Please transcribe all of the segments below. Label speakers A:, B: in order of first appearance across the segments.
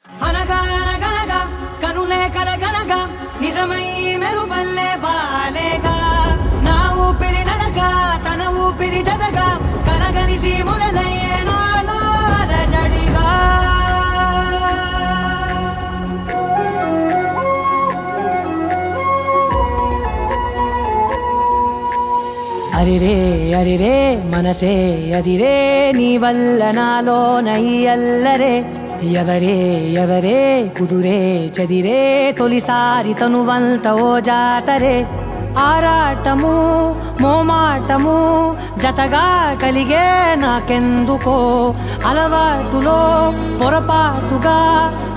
A: అనగా అనగనగా కనులే కలగనగా నిజమై మెరుపల్లే బాలేగా నా ఊపిరి నడగా తన ఊపిరి జడగా కనగలిసి మురలయ్యే నాలో అలజడిగా అరిరే అరిరే మనసే అదిరే నీ వల్ల నాలో నయ్యల్లరే ఎవరే ఎవరే కుదురే చదిరే తొలిసారి తనువంత ఓ జాతరే ఆరాటము మోమాటము జతగా కలిగే నాకెందుకో అలవాటులో పొరపాటుగా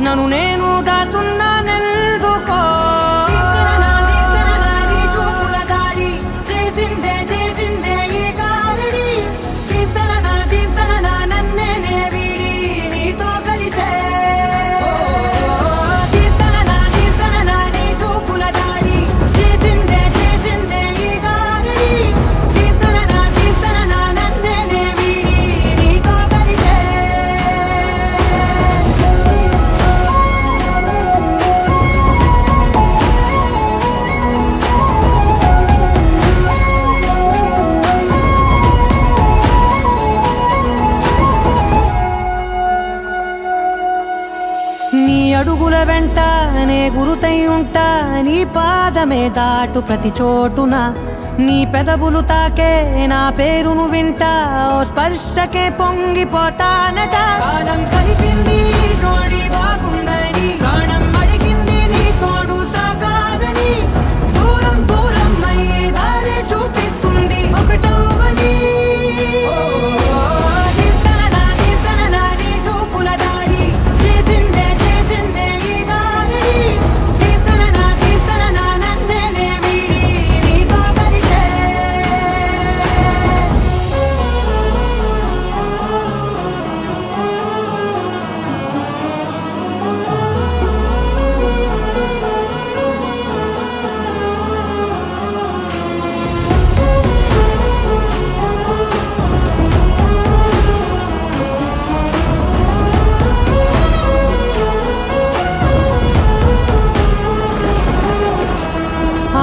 A: నన్ను నేను దాస్తున్నానెందుకో నీ అడుగుల వెంట నే గురుతై ఉంటా నీ పాదమే దాటు ప్రతి చోటున నీ పెదవులు తాకే నా పేరును వింటా ఓ స్పర్శకే పొంగిపోతానట కాలం కలిపింది జోడి బాగుందని ప్రాణం అడిగింది నీ తోడు సాగాలని దూరం దూరం అయ్యే దారి చూపిస్తుంది ఒకటవని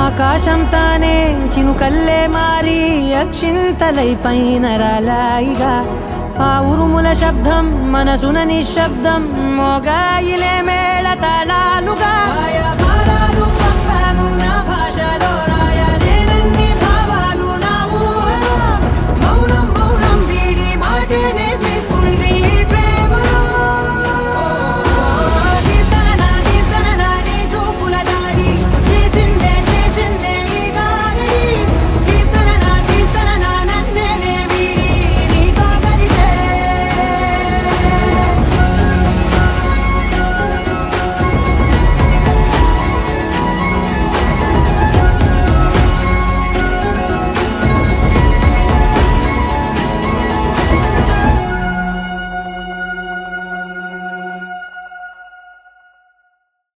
A: ఆకాశం తానే చినుకల్లే మారి అక్షింతలై పైన రాలాయిగా ఆ ఉరుముల శబ్దం మనసున నిశ్శబ్దం మోగాయిలే మేళ తాళాలుగా